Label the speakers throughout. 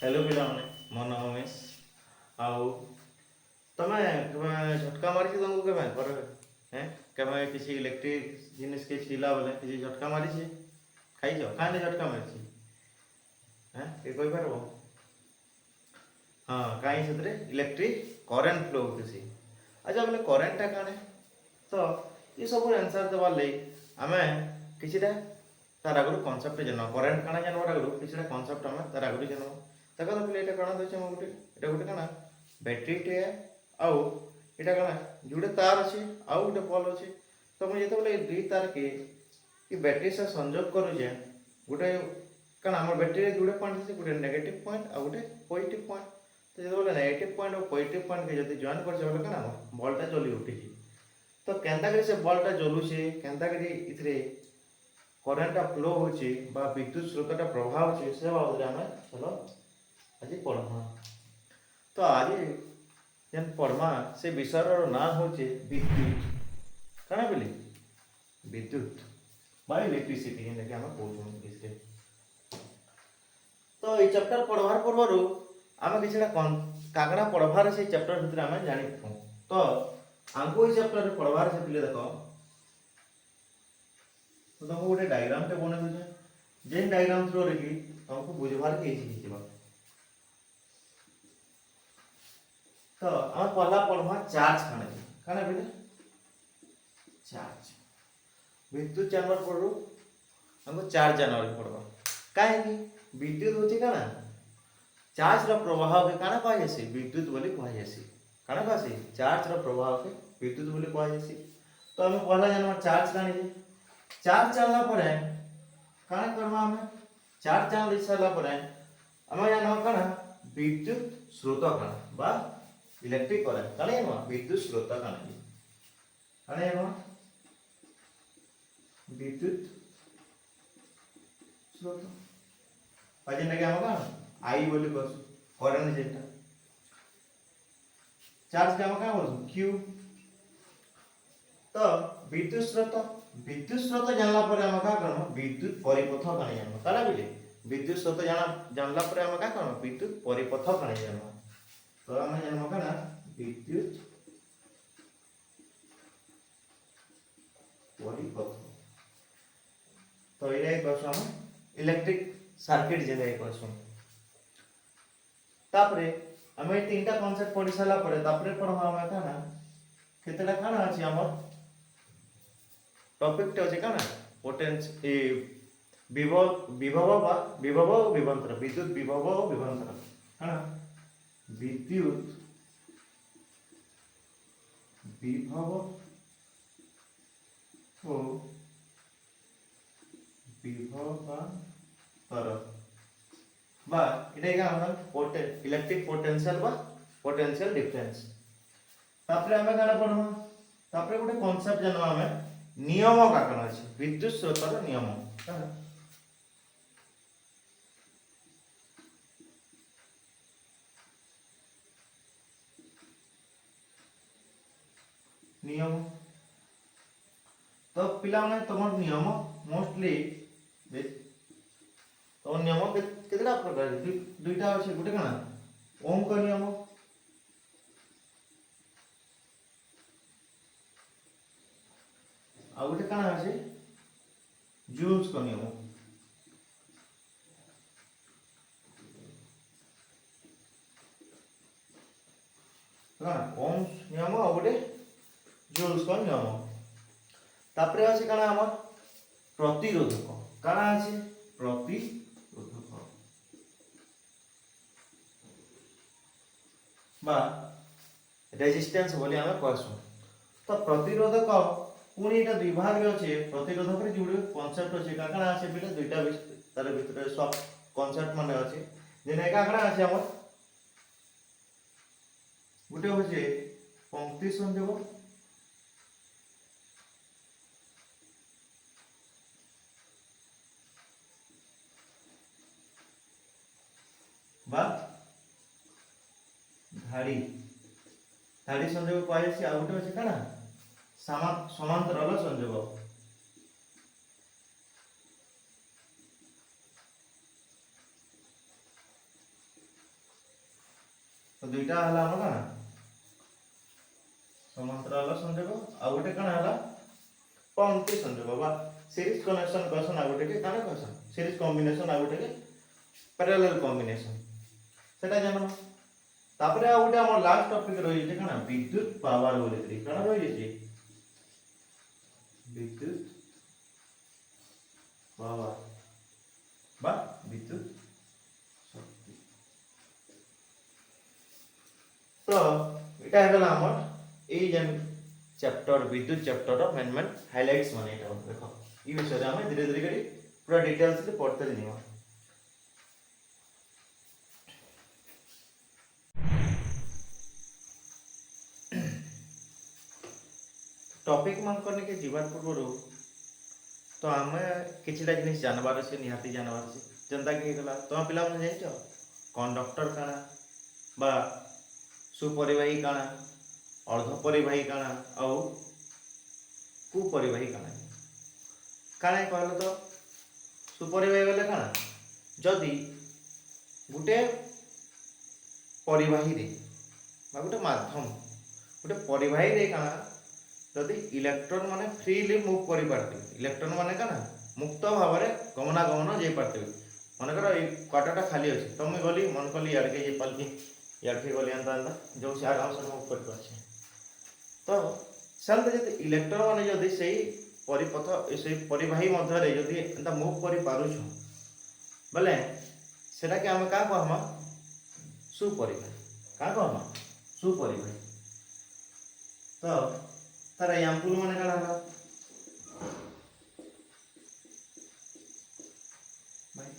Speaker 1: Hello पिलाने मो नाम उमेश आउ तमे झटका मारी तुमको केबे पर हैं केबे किसी इलेक्ट्रिक जिनिस के छिला बोले किसी झटका मारी छी खाई जाओ काने झटका मारी छी हैं के कोई परबो हां काई सतरे इलेक्ट्रिक करंट फ्लो होतसी अच्छा बोले करंट टा काने तो ये सब आंसर देवा ले हमें किछिटा तार आगु कॉन्सेप्ट जनो करंट काना जानवर आगु किछिटा कॉन्सेप्ट हमें तार आगु जनो तक तो एटा काना दोचे हम गुटे एटा गुटे काना बैटरी टे आउ एटा काना जुड़े तार अछि आउ गुटे बॉल अछि तो हम जेते बोले दुई तार के कि बैटरी से संयोग करू जे गुटे काना हमर बैटरी रे जुड़े पॉइंट अछि गुटे नेगेटिव पॉइंट आ गुटे पॉजिटिव पॉइंट तो जेते बोले नेगेटिव पॉइंट और पॉजिटिव पॉइंट के जति जॉइन कर बोले काना बॉल टा जली उठी तो केंता करे से बॉल टा जलुछे केंता करे इथरे करंट फ्लो होची बा विद्युत स्रोतटा प्रभाव होची से बाबत हमें चलो आज पढ़मा तो आज जेन पढ़मा से विषयर नाम होचे विद्युत काना बोली विद्युत बा इलेक्ट्रिसिटी जेन के हम पढ़छन इसके तो ये चैप्टर पढ़वार पूर्वरु आमे किछटा कागड़ा पढ़वार से चैप्टर भीतर आमे जानि तो आंको ये चैप्टर पढ़वार से पहले देखो तो तुमको गोटे डायग्राम टे बने दूचे जेन डायग्राम थ्रू रे कि तुमको बुझवार के इजी हिजबा तो हम पहला पढ़वा चार्ज काना बेले चार्ज विद्युत जानवर पढ़ू हमको चार्ज जानवर पढ़वा काहे कि विद्युत होची काना चार्ज रो प्रवाह के काना कह जासी विद्युत बोली कह जासी काना कहसी चार्ज रो प्रवाह के विद्युत बोली कह जासी तो हम पहला जानवर चार्ज कानी चार्ज जानला परे काना करबा हमें चार्ज जान लिसाला परे हमें जानवा काना विद्युत स्रोत काना बा इलेक्ट्रिक करंट काने नो विद्युत स्रोत काने नो विद्युत स्रोत अजे नगे हम का आई बोली बस करंट जेटा चार्ज का हम का बोल q तो विद्युत स्रोत जानला परे हम का करनो विद्युत परिपथ काने जानो काला बिले विद्युत स्रोत जानला परे हम का करनो विद्युत परिपथ काने जानो तो हम जानो काना विद्युत परिपथ तो ये एक बस हम इलेक्ट्रिक सर्किट जे एक बस तापरे हमें तीनटा कांसेप्ट पढ़ी साला परे तापरे पढ़वा हम काना केतेला काना अछि हमर टॉपिक टे अछि काना पोटेंस ए विभव और विभवांतर विद्युत विभव और विभवांतर काना विद्युत विभव को विभवांतर बा इटे का हम इलेक्ट्रिक पोटेंशियल बा पोटेंशियल डिफरेंस तापरे हमें काना पढ़वा तापरे गोटे कांसेप्ट जानवा हमें नियम का कना छै विद्युत स्रोतर नियम नियम तो पिला माने तमर नियम मोस्टली तो नियम केतेटा प्रकार दुईटा अछि गुटे कना ओम का नियम आ गुटे कना अछि जूल्स का नियम कना ओम नियम आ गुटे जूल्स का नियम तापरे अछि कना हमर प्रतिरोधक कना अछि प्रतिरोधक बा रेजिस्टेंस बोली हमें कहसु तो प्रतिरोधक पुणी एटा दुई भाग रे अछि प्रतिरोधक रे जुड़े कांसेप्ट अछि काकना अछि बिले दुईटा तार भीतर सब कांसेप्ट माने अछि जेने काकना अछि हमर गुटे होचे पंक्ति संयोग बा धाड़ी धाड़ी संयोग पाए से आ गुटे अछि काना समांतराल संयोग तो दुईटा हला हमर काना समांतराल संयोग आ गोटे काना हला पंक्ति संयोग बा सीरीज कनेक्शन कहसन आ गोटे के काना कहसन सीरीज कॉम्बिनेशन आ गोटे के पैरेलल कॉम्बिनेशन सेटा जानो तापरे आ गोटे हमर लास्ट टॉपिक रही जे काना विद्युत पावर बोले काना रही जे विद्युत पावर बा विद्युत शक्ति तो एटा हेला हमर ए जेन चैप्टर विद्युत चैप्टर मेन हाइलाइट्स माने एटा देखो ई विषय रे हम धीरे धीरे करी पूरा डिटेल्स से पढ़ते जिमा टॉपिक मान करने के जीवन पूर्व तो आम किछिटा जिनिस जानबार अच्छे निहाती जानबार अच्छे जनता कि गला तुम पिला मन जाइछ कंडक्टर काना बा सुपरिवाही काना अर्धपरिवाही काना और कुपरिवाही काना काना कहलो तो सुपरिवाही बेले काना जदि गुटे परिवाही रे बा गुटे माध्यम गुटे परिवाही रे काना जदि इलेक्ट्रॉन माने फ्रीली मूव करि पारते इलेक्ट्रॉन माने काना मुक्त भाव में गमनागमन जे पारते मनकर ये क्वार्टरटा खाली अच्छे तो मुझे गली मन कली यार के ये पलकी यार के गली अंता अंता जो से आराम से मूव कर पाछे तो सेंत जदि इलेक्ट्रॉन माने जदि सेही परिपथ से परिवाही मध्य रे जदि अंता मूव करि पारुछ बोले सेटा के हम का कहमा सुपरिवाही का कहमा सुपरिवाही तो तार एग्जांपल माने काना हला भाई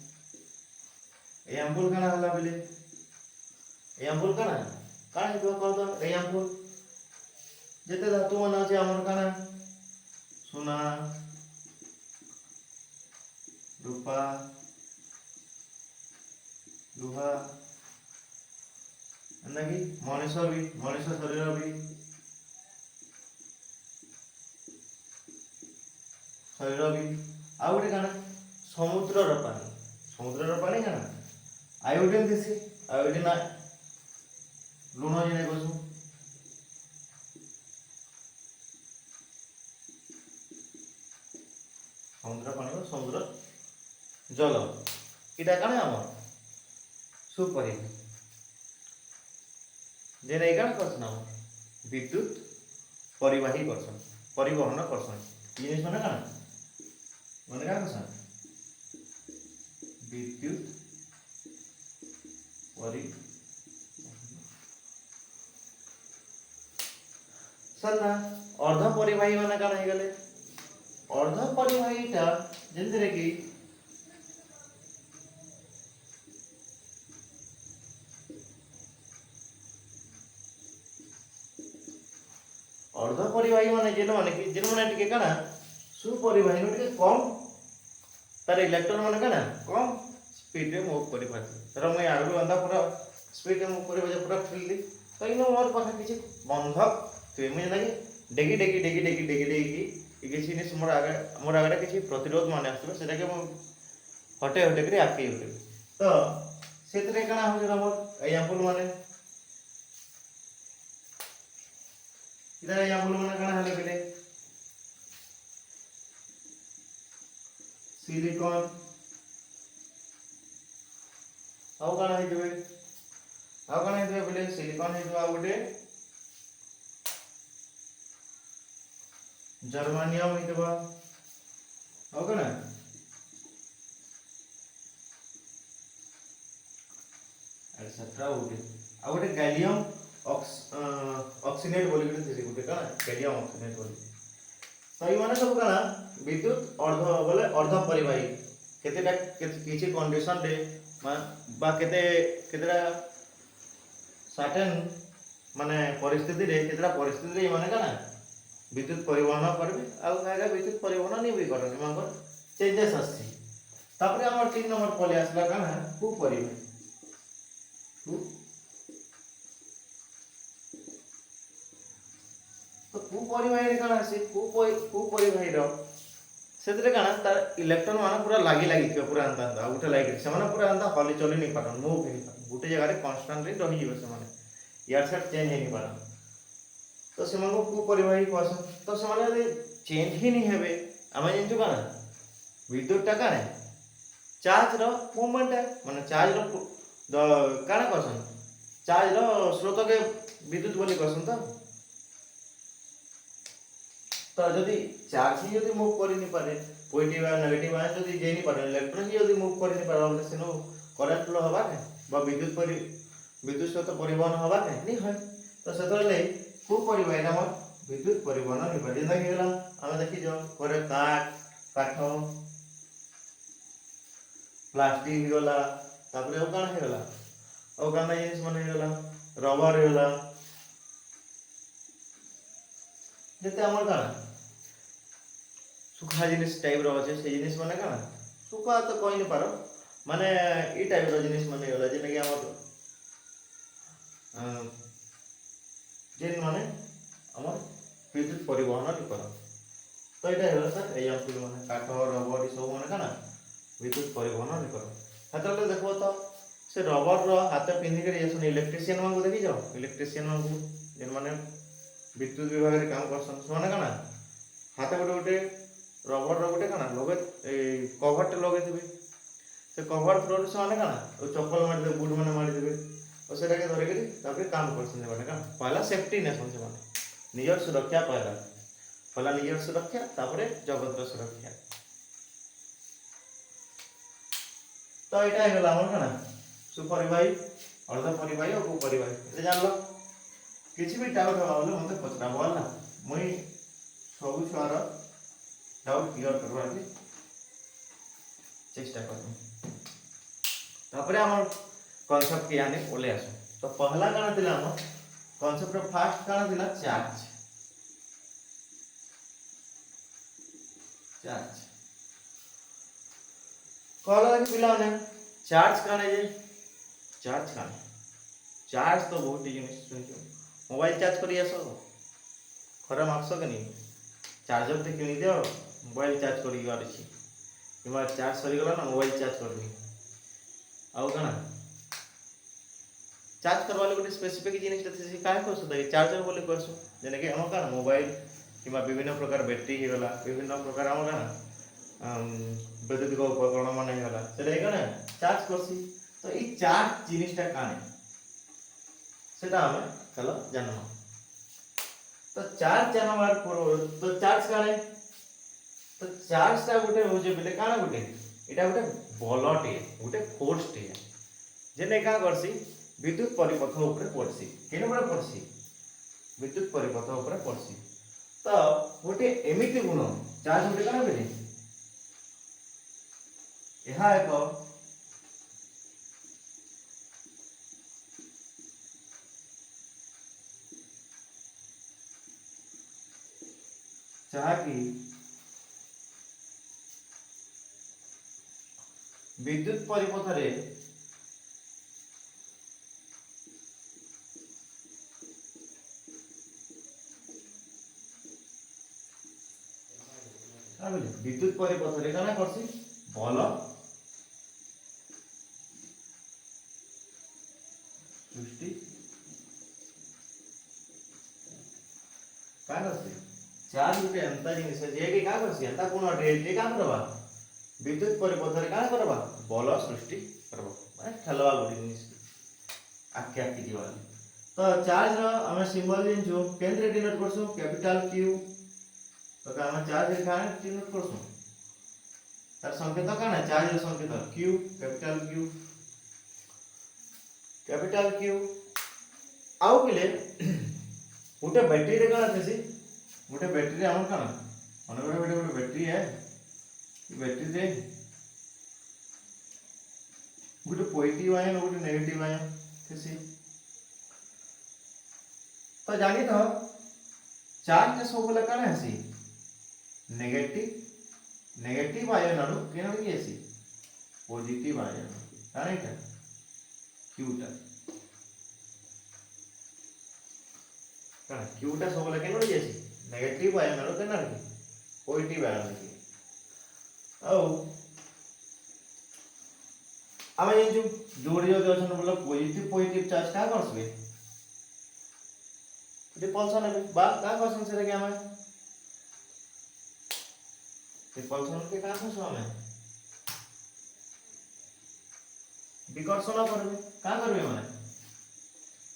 Speaker 1: एग्जांपल काना हला बेले एग्जांपल काना काना तो कह दो एग्जांपल जेते धातु मन আছে हमर काना सोना रूपा लोहा अन्नगी मनुष्य शरीर भी शरीर भी आ गोटे काना समुद्र पानी काना आयोडीन देसी आयोडीन लुण जेने कहसु समुद्र पानी को समुद्र जल इटा काना हमर सुपरिवाही जेने काना करसन हमर विद्युत परिवाही करसन परिवहन करसन जिनिस माने काना माने का करसन विद्युत परिवहन सन्ना अर्ध परिवाही माने काना हे गले अर्ध परिवाहीटा जेंतरे कि अर्ध परिवाही माने जेन माने टिके काना सुपरिवाही नो टिके कम तार इलेक्ट्रॉन माने काना कम स्पीड रे मूव करि पाथि तर मैं आगु अंदा पूरा स्पीड रे मूव करि बजे पूरा फील्ड तो इनो मोर पाखा किछि बंधक तो मुझे लगे डेगी किसी नहीं मोर आगे किसी प्रतिरोध मान आसबे सेटा के हटे करी आके उठे तो सेतरे काना हो जरा मोर एग्जांपल माने इधर एग्जांपल माने काना हले बेले सिलिकॉन आउ काना हे देबे बेले सिलिकॉन हे आ गोटे जर्मानियम हितबा हो कना एक्सेट्रा उठे आ गोटे गैलियम ऑक्सीनेट बोली गोटे गोटे कना गैलियम ऑक्सीनेट बोली तो ई माने सब कना विद्युत अर्ध बोले अर्ध परिवाही केतेटा किछि कंडीशन रे बा केतेटा सर्टेन माने परिस्थिति रे केतेटा परिस्थिति रे माने कना विद्युत परिवहन करबे आउ कागा विद्युत परिवहन नहीं भी करनी मांगर चेंजेस आसी तापरे हमर 3 नंबर पले आसला काना कु परिवाही तो कु परिवाही रे काना से कु परिवाही रो सेतरे काना तार इलेक्ट्रॉन माने पूरा लागी थियो पूरा अंता उठे लागी से माने पूरा अंता हली चली नहीं पारन मूव नहीं पारन गुटे जगह रे कांस्टेंटली रही जीव से माने यार साइड चेंज नहीं पारा तो से को परिवाही कहसन तो से माने चेंज ही नहीं हेबे आमे जेंचु काना विद्युत टा काने चार्ज रो मूवमेंट है माने चार्ज रो काना कहसन चार्ज रो स्रोत के विद्युत बोली कहसन तो जदि चार्ज ही जदि मूव करि नि पारे पॉजिटिव या नेगेटिव आयन जदि जे नि पारे इलेक्ट्रॉन ही जदि मूव करि नि पारे बोले सेनो करंट फ्लो हवा के बा विद्युत स्रोत परिवहन हवा के नहीं है तो सेतले को परिवहन नाम विद्युत परिवहन नि पारे जेना गेला हम देखि जो करे काठ प्लास्टिक गला तापरे ओ कान हे गला ओ कान जिनिस मन हे गला रबर हे गला जेते हमर काना सुखा जिनिस टाइप रो अछि से जिनिस माने काना सुखा तो कोइ नि पारो माने ई टाइप रो जिनिस माने होला जेने कि हमर जेन माने हमर विद्युत परिवहन नि पारो तो एटा होला सर एग्जांपल माने काठ रबर ई सब माने काना विद्युत परिवहन नि पारो हातले देखो तो से रबर रो हाथ पिंधि के येसन इलेक्ट्रिशियन मानकु देखि जाओ इलेक्ट्रिशियन मानकु जेन माने विद्युत विभाग रे काम करसन सोने काना हाथ गोटे रबर रो गोटे काना लगे कवर टे लगे दिबे से कवर थ्रो से माने काना ओ चप्पल मार दे बूट माने मार देबे और सेटा के धरे के तापर काम करसन माने काना पहला सेफ्टी ने सन से माने नियर सुरक्षा पहला नियर सुरक्षा तापर जगत रो सुरक्षा तो एटा हेला हमर काना सुपरिवाही अर्ध परिवाही और उपरिवाही ए जानलो किसी भी डाउट होला बोले मते पचरा बोल ना मुई सब छुआर डाउट क्लियर करवा के चेष्टा करम तापरे हमर कांसेप्ट के यानी ओले आसो तो पहला काना दिला हम कांसेप्ट फर्स्ट काना दिला चार्ज कहला कि पिला ने चार्ज काने जे चार्ज तो बहुत जिनिस सुनियो मोबाइल चार्ज करी आसो खरा मागसो के नहीं चार्जर ते किनी दियो मोबाइल चार्ज करी गवार छी इमा चार्ज सरी गला ना मोबाइल चार्ज करनी आउ कना चार्ज करवा ले गोटे स्पेसिफिक जिनिस से काहे कहसो त चार्जर बोले कहसो जेने कि हम का मोबाइल किमा विभिन्न प्रकार बैटरी हे गला विभिन्न प्रकार हम का वैद्युतिक उपकरण माने हे गला सेटा कने चार्ज करसी तो ई चार्ज जिनिसटा काने सेटा हम चलो जानो तो चार्ज जानवर तो चार्ज काने तो चार्ज ता गोटे हो जे बेले काना गोटे एटा गोटे बलटे गोटे फोर्स टे जेने का करसी विद्युत परिपथ ऊपर पड़सी केने ऊपर पड़सी विद्युत परिपथ ऊपर पड़सी तो गोटे एमिति गुण चार्ज गोटे काना बेले एहा एको जहाँकि विद्युत परिपथ रे विद्युत परिपथ रे काना करसी बल सृष्टि का करसी चार्ज गोटे एंता जिनिस जे कि का करसी एंता कोन अटे जे काम करबा विद्युत परिपथ रे का करबा बल सृष्टि करबा माने ठेलवा गोटे जिनिस आके आके जीवा तो चार्ज रो हम सिंबल जिन जो केंद्र डिनोट करसो कैपिटल क्यू तो का हम चार्ज रे का डिनोट करसो तार संकेत का ना चार्ज रो संकेत क्यू कैपिटल क्यू आउ बिले गोटे बैटरी रे का थेसी गोटे बैटरी रे हमर काना मन गोटे बैटरी है बैटरी रे गोटे पॉजिटिव आयन गोटे नेगेटिव आयन थेसी तो जानी तो चार्ज के सब बोले काना हसी नेगेटिव आयन आरो केन होई हसी पॉजिटिव आयन काने का क्यूटा काना क्यूटा सब बोले केन होई हसी नेगेटिव आयन आरो केन होई पॉजिटिव आयन की औ आमे जो जोड़ी जो अछन बोले पॉजिटिव चार्ज का करसबे रिपल्सन है बा का क्वेश्चन से क्या हमें रिपल्सन के का कहसु हमें विकर्षण करबे का करबे माने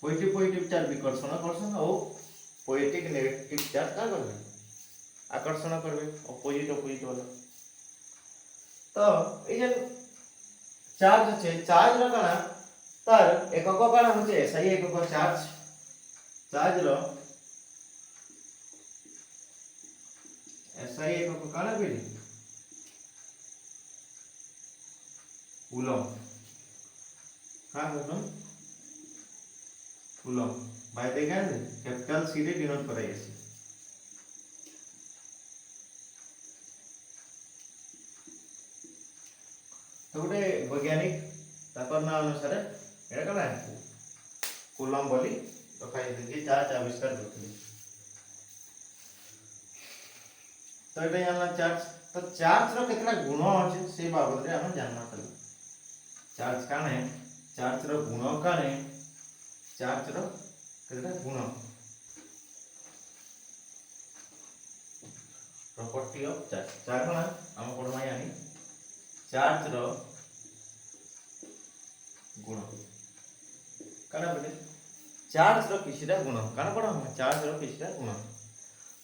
Speaker 1: पॉजिटिव चार्ज विकर्षण करसन और पॉजिटिव नेगेटिव चार्ज का करबे आकर्षण करबे अपोजिट वाला तो ए जे चार्ज আছে चार्ज रो काना तार एकक काना होचे सही एकक चार्ज रो SI एकक काना बेली कूलम का कहन कूलम बाय देखा कैपिटल सी रे डिनोट कराई अछि तो गोटे वैज्ञानिक ताकर ना अनुसार एटा कना कूलम बोली रखाई जे चार्ज आविष्कार करथिले तो एटा जानला चार्ज तो चार्ज रो केतला गुण अछि से बाबत रे हम जानना पड़े चार्ज काने चार्ज रो गुण काने चार्ज रो केतला गुण प्रॉपर्टी ऑफ चार्ज चार्ज ना हम पढमा यानी चार्ज रो गुण काना बोले चार्ज रो किछिरा गुण काना पढा हम चार्ज रो किछिरा गुण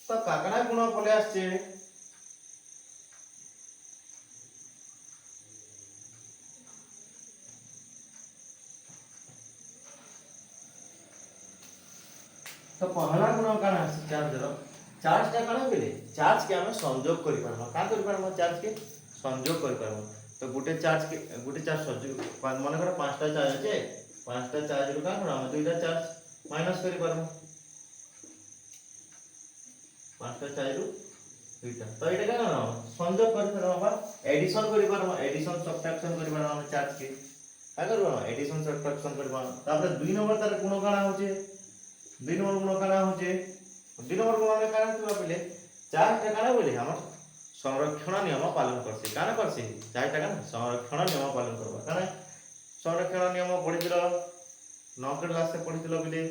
Speaker 1: तो काकना गुण बोले आछे तो पहला गुण काना आछे चार्ज रो चार्ज टा काना बोले चार्ज के हम संयोग करि परबा का करि परबा चार्ज के संयोग करि परबा तो गुटे चार्ज संयोग मन कर पांचटा चार्ज আছে पांचटा चार्ज रो का हम दुईटा चार्ज माइनस करि परबा पांचटा चार्ज रो दुईटा तो एटा का संयोग करि परबा एडिशन करि परबा एडिशन सब्ट्रैक्शन करि परबा हम चार्ज के का करबा एडिशन सब्ट्रैक्शन करबा तापर दुई नंबर तार गुण काना होचे दुई नंबर गुण काना होचे दुई नंबर गुण में काना थवा पहिले चार्ज टा काना बोले हमर संरक्षण नियम पालन करसे काना करसे चार्ज टा काना संरक्षण नियम पालन करबा काना संरक्षण नियम पढिदिलो 9 क्लास से पढिदिलो बिले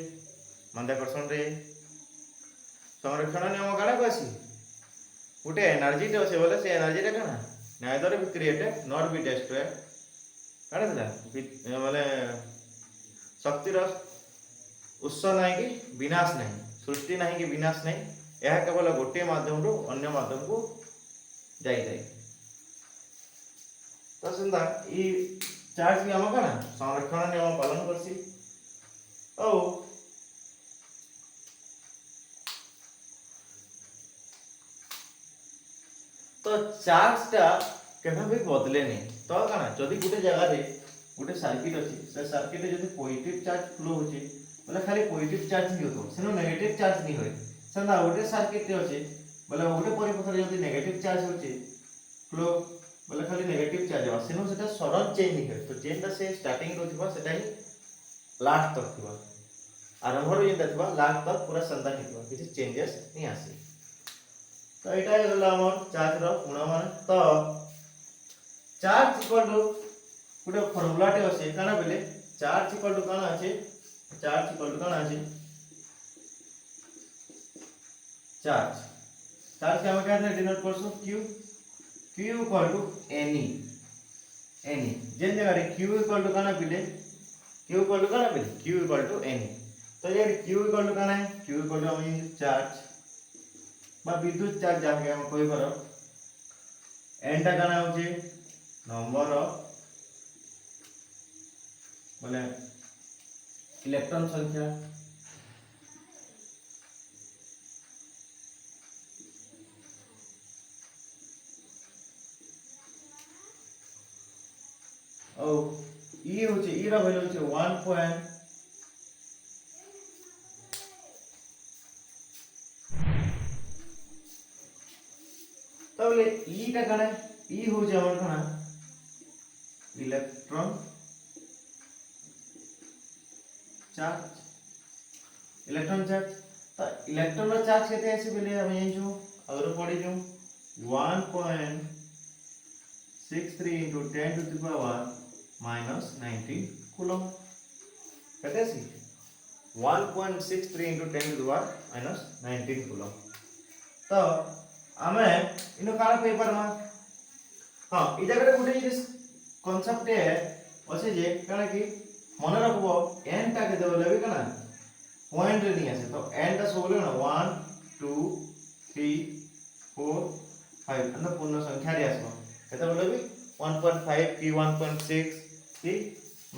Speaker 1: माध्याकर्षण रे संरक्षण नियम काना कहसी गुटे एनर्जी टे আছে बोले से एनर्जी टा काना neither be created not be destroyed काना थला माने शक्ति रो उत्स नहीं कि विनाश नहीं सृष्टि नहीं कि विनाश नहीं यह केवल गोटे माध्यम रो अन्य माध्यम को जाई जाई तो सुनदा ई चार्ज भी हम काना संरक्षण नियम पालन करसी ओ तो चार्ज टा केना भी बदले नहीं तो काना जदी गुटे जगह रे गुटे सर्किट अछि से सर्किट रे जदी पॉजिटिव चार्ज फ्लो होची बोले खाली पॉजिटिव चार्ज ही होतो सेनो नेगेटिव चार्ज नहीं होय संदा गुटे सर्किट रे अछि बोले गुटे परिपथ रे जदी नेगेटिव चार्ज होची फ्लो बोले खाली नेगेटिव चार्ज हो सेनो सेटा सडन चेंज नहीं होय तो चेंज दा से स्टार्टिंग रो थिबा सेटा ही लास्ट तक थिबा आरंभ रो जेता थिबा लास्ट तक पूरा संदा हितबा किछि चेंजेस नहीं आसी तो एटा गला हमर चार्ज रो गुण मान तो charge equal to Gute formula टे अछि काना बेले चार्ज इक्वल टू काना अछि चार्ज इक्वल टू काना अछि चार्ज चार्ज के हम क्या डिनोट करसु q इक्वल टू एनी जेन जगह रे q इक्वल टू काना बेले q इक्वल टू एनी तो ये q इक्वल टू काना है q इक्वल टू हम चार्ज बा विद्युत चार्ज जाके हम कोई करो n टा काना होचे नंबर ऑफ बोले इलेक्ट्रॉन संख्या ओ ई होचे ई रा वैल्यू होचे 1. तो बोले ई टा कने ई हो जे हमर कना इलेक्ट्रॉन चार्ज तो इलेक्ट्रॉन रो चार्ज केते आसी बोले हम जानिछु अगर पढी जो 1.63 into 10 to the power -19 coulomb केते आसी 1.63 into 10 to the power minus 19 coulomb तो आमे इनो काना पे परमा हां ई जगह रे गुटे कांसेप्ट है अछि जे काना कि मन रखबो n टा के देबो लेबे काना पॉइंट रे नहीं आसे तो n टा सब ना 1 2 3 4 5 अंदर पूर्ण संख्या रे आसबो केते बोले भी 1.5 की 1.6 की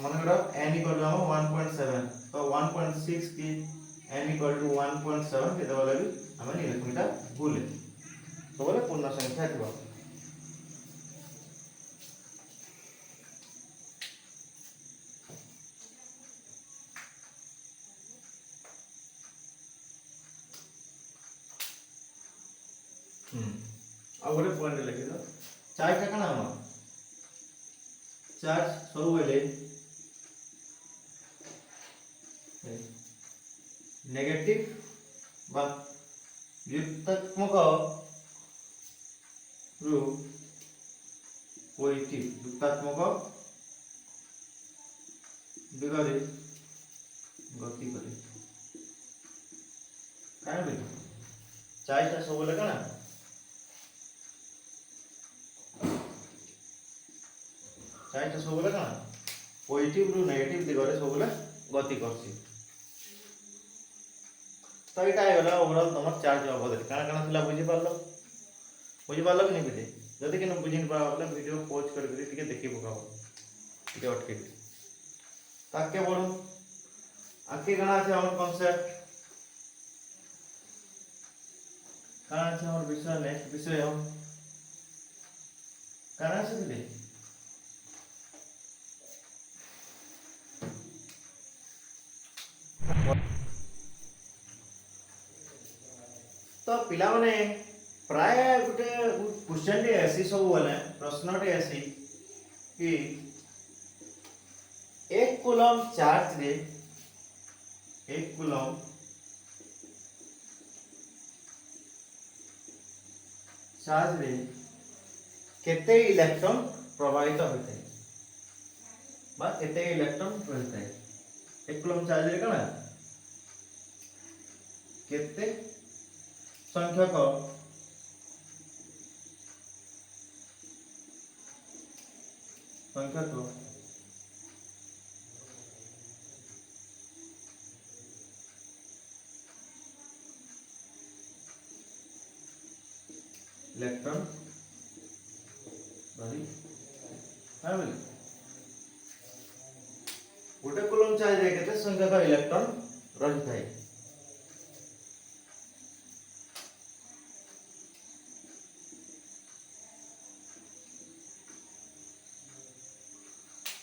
Speaker 1: मन करो n इक्वल टू 1.7 तो 1.6 की n इक्वल टू 1.7 केते बोले भी हमें नहीं लिखमिटा भूल है तो बोले पूर्ण संख्या थी अब गोटे पॉइंट लिखि दो चार्ज का काना हम चार्ज सब बेले नेगेटिव बा युक्तात्मक रु पॉजिटिव युक्तात्मक दिगरे गति करे काहे बे चार्ज का सब बेले काना चार्ज सब बेले काना पॉजिटिव रु नेगेटिव दिगरे सब बेले गति करसी तो एटा गला ओवरऑल तमर चार्ज अवधि काना काना थिला बुझि पारलो कि नहीं बुझे जदि कि न बुझि न पाबले वीडियो पॉज कर टिके देखि पकाओ टिके अटके ताके बोलो आके काना আছে हमर कॉन्सेप्ट काना আছে हमर विषय नेक्स्ट विषय हम काना আছে दिले तो पिला माने प्राय गुटे क्वेश्चन रे ऐसी सब बोले प्रश्न रे ऐसी कि 1 कूलम चार्ज रे 1 कूलम चार्ज रे केते इलेक्ट्रॉन प्रवाहित होते हैं बा केते इलेक्ट्रॉन रहते हैं 1 कूलम चार्ज रे कना केते संख्यक इलेक्ट्रॉन रही है बोले गोटे कूलम चार्ज रे केते संख्यक इलेक्ट्रॉन रही थाए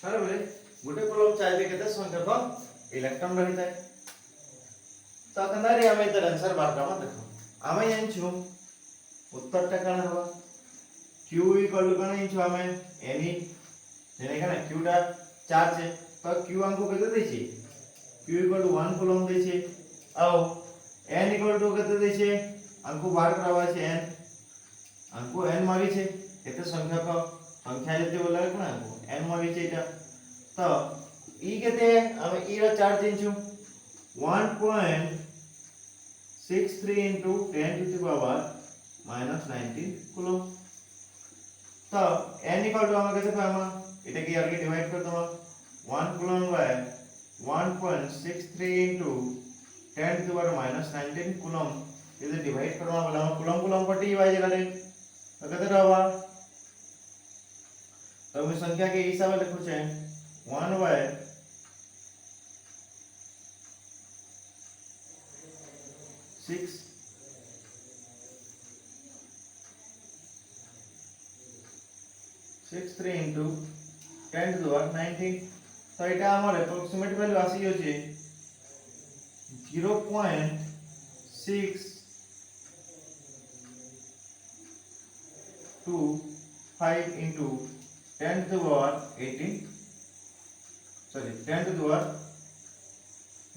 Speaker 1: हां बोले गोटे कूलम चार्ज रे केते संख्यक इलेक्ट्रॉन रही थाए तो कनारे हमें तो आंसर बार का देखो हमें जानछु उत्तर टा काना हवा q इक्वल टू काना इछु हमें n जेने काना q टा चार्ज है तो q हमको केते देछि q इक्वल टू 1 कूलम देछि और n इक्वल टू केते देछि हमको बार करावा छै n हमको n मागी छै केते संख्या जति बोला काना हमको n मागी छै एटा तो e केते हम e रो चार्ज दिन्छु 1.63 into 10 to the power minus 19 coulomb तो n इक्वल टू हम कैसे पाएंगे इटे की आगे डिवाइड कर दो 1 coulomb by 1.63 into 10 to the power minus 19 coulomb इसे डिवाइड करना बोला हम कूलम पट्टी वाई जगह रे तो कैसे रहबा तो हम संख्या के हिसाब से लिखो छै 1 bye 6 63 into 10 to the power 19 तो एटा हमर एप्रोक्सीमेट वैल्यू आसी होचे 0.625 into 10 to the power 18 10 to the power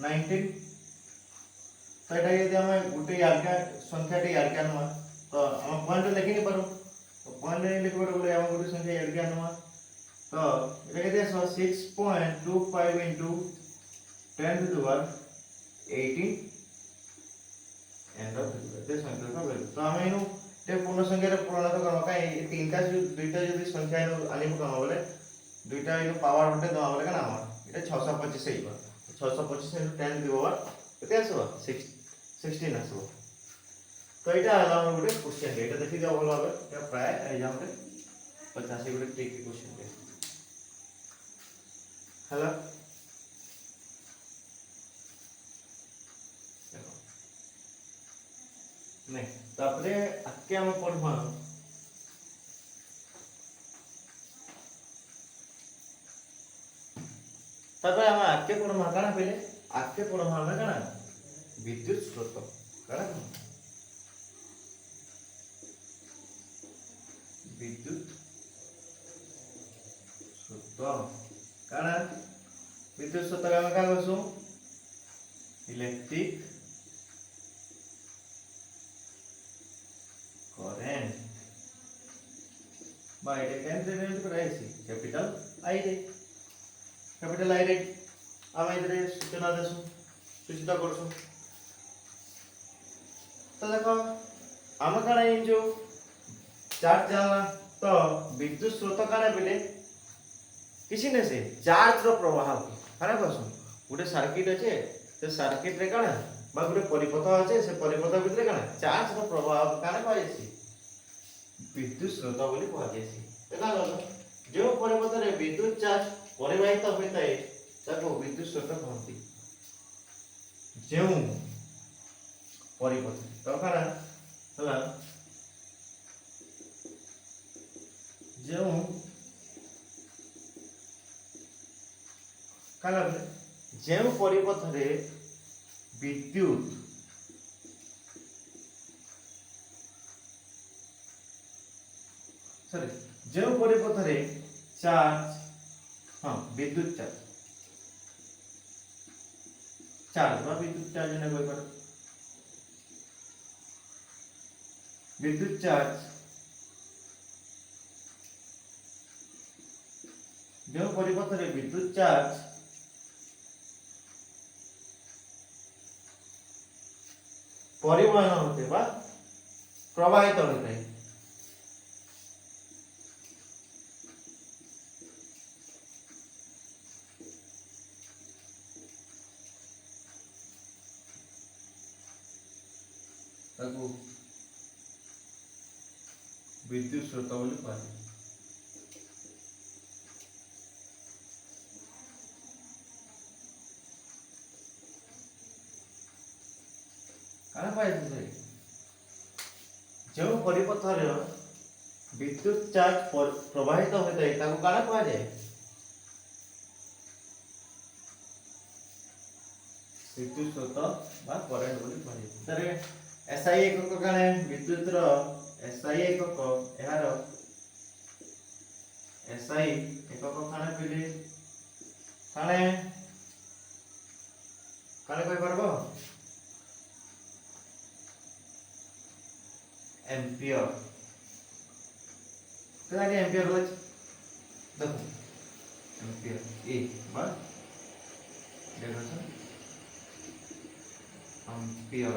Speaker 1: 19 तो एटा यदि हम गुटे यारका संख्या टे यारका न तो हम पॉइंट लिखि नहीं पारो तो पॉइंट नहीं लिख पारो बोले हम गुटे संख्या यारका न तो एटा केते 6.25 into 10 to the power 18 end of ते संख्या का वैल्यू तो हम इनु ते पूर्ण संख्या रे पूर्ण तो करबा काई ए तीनटा जो दुईटा जदी संख्या इनु आनी पकाम बोले दुईटा इनु पावर हटे दवा बोले का नाम एटा 625 हेइबा 625 इनु 10 दिबो बा केते आसबो 16 आसबो तो एटा आला हम गुटे क्वेश्चन एटा देखि दिया बोल भाबे या प्राय एग्जाम रे 50 गुटे ट्रिक क्वेश्चन दे हला नहीं तापरे आके हम पढमा तापरे हम आके पढमा काना पहिले आके पढमा हम काना विद्युत स्रोत काना विद्युत स्रोत काना विद्युत स्रोत हम का कहसु electric current by Etah can represent कराइसी capital I रे हम इधरे सूचना देसु सूचित करसु तो देखो हम काना इन जो चार्ज जानला तो विद्युत स्रोत काना बेले किसी ने से चार्ज रो प्रवाह काना कहसु गुटे सर्किट अछि से सर्किट रे काना बा गुटे परिपथ अछि से परिपथ भितरे काना चार्ज रो प्रवाह काना कहैसी विद्युत स्रोत बोली कहैसी देखा गलो जो परिपथ रे विद्युत चार्ज परिवाहित होइताय ताको विद्युत स्रोत कहंती जो परिपथ तो काना हला जो काना जो परिपथ रे विद्युत सॉरी जो परिपथ रे चार्ज हां विद्युत चार्ज बा विद्युत चार्ज ने कोई पर विद्युत चार्ज जो परिपथ रे विद्युत चार्ज परिवहन होते बा प्रवाहित होते हैं ताको विद्युत स्रोत बोली कहते काना पाइसे जो परिपथ रे विद्युत चार्ज प्रवाहित होता है ताको काना कहा जाए विद्युत स्रोत बा करंट बोली कहै तरे एसआई एकक काने विद्युत रो एसआई एकक एहार एसआई एकक काने पहिले काने काने कोइ करबो एम्पियर तो आगे एम्पियर लच देखो एम्पियर ए बा देखो सर एम्पियर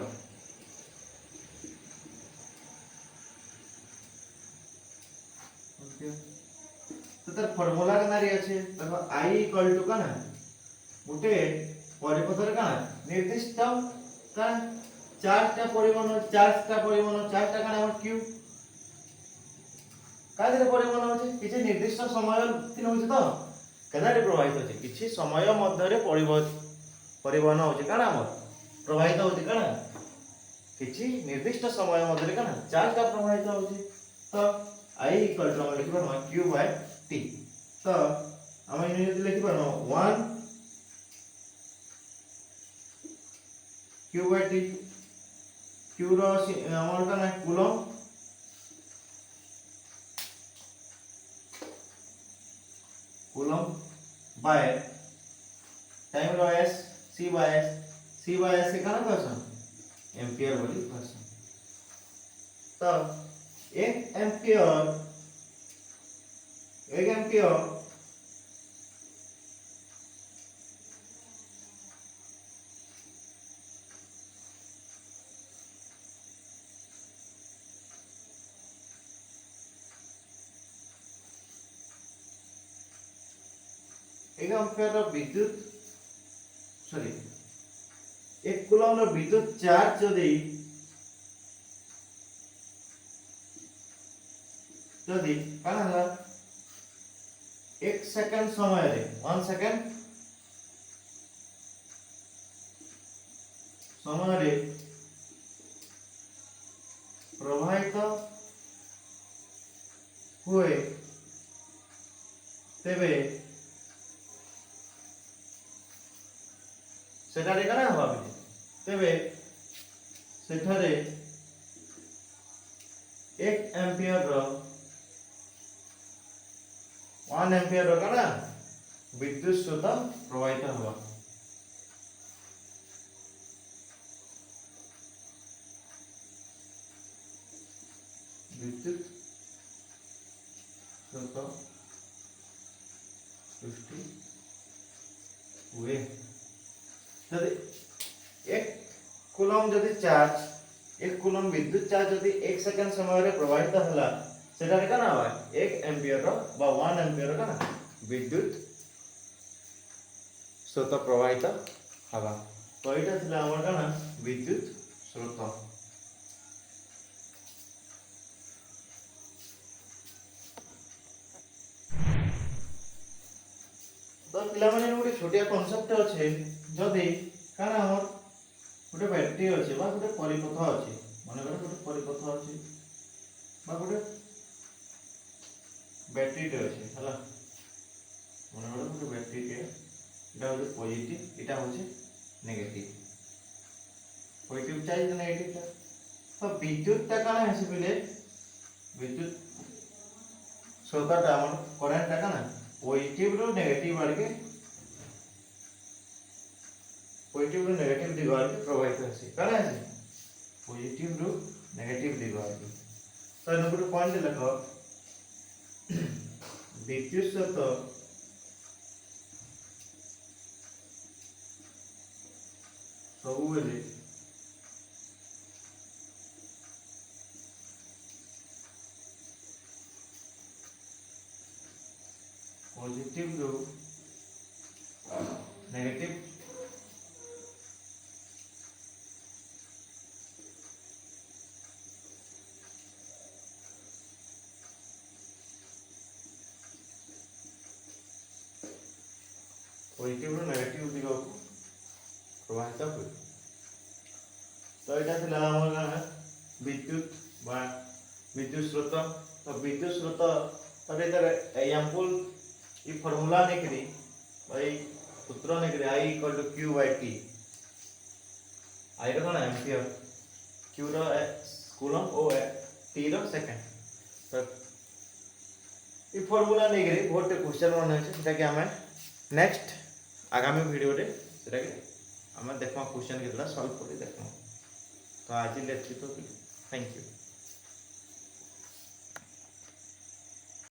Speaker 1: तो तर फार्मूला कनारी अछि देखो I इक्वल टू काना गुटे परिपथ रे काना निर्दिष्ट का चार्जटा परिमाण चार्जटा काना हमर q कादरे परिमाण होचे किछि निर्दिष्ट समय दिन होचे तो कनारे प्रवाहित होचे किछि समय मध्य रे परिवहन होचे काना हमर प्रवाहित होचे काना किछि निर्दिष्ट समय मध्य रे काना चार्जटा प्रवाहित होचे तो I इक्वल टू हम लिखि परनो q बाय t तो हम इन लिखि परनो 1 q बाय t q रो हमर का ना कूलम बाय टाइम रो s c बाय s के काना कहसन एम्पियर बोली कहसन तो एक एम्पियर 1 एम्पियर रो विद्युत सॉरी 1 कूलम रो विद्युत चार्ज जदी काना हला 1 सेकंड समय रे 1 सेकंड समय रे प्रवाहित हुए तेबे सेठारे काना हवा तेबे सेठारे 1 एम्पियर रो 1 एम्पियर रो काना विद्युत स्रोत प्रवाहित हवा विद्युत स्रोत सृष्टि हुए यदि 1 कूलम जदि चार्ज 1 कूलम विद्युत चार्ज जदि 1 सेकंड समय रे प्रवाहित हला सेटा काना हवा 1 एम्पियर रो बा 1 एम्पियर रो काना विद्युत स्रोत प्रवाहित हवा तो एटा थिला हमर काना विद्युत स्रोत तो पिला माने गोटे छोटिया कांसेप्ट अछि जदि काना हमर गोटे बैटरी अछि बा गोटे परिपथ अछि माने गोटे परिपथ अछि बा गोटे बैटरी टे अछि हला माने गोटे बैटरी टे एटा होचे पॉजिटिव एटा होचे negative positive charge negative charge तो विद्युत ता काना हेसी बिले विद्युत स्रोतटा हमर करंट ता काना पॉजिटिव रो नेगेटिव दिग आड़के प्रवाहित होसी काना है पॉजिटिव रो नेगेटिव दिग आड़के तो इन गुटे पॉइंट लिखो विद्युत स्रोत सब बेले पॉजिटिव रो नेगेटिव पॉजिटिव रो नेगेटिव दिग प्रवाहित हुए तो एटा थिला हमर विद्युत बा विद्युत स्रोत तो विद्युत स्रोत तबे तर एग्जांपल ई फार्मूला नेकरी भाई सूत्र नेकरी I = Q/T I रो कोन एम्पियर Q रो कूलम ओ T रो सेकंड तो ई फार्मूला नेकरी बहुत क्वेश्चन मन है सेटा कि हमें नेक्स्ट आगामी वीडियो रे सेटा कि हमें देखमा क्वेश्चन केतला सॉल्व करी देखमा तो आज लेट्स तो थैंक यू।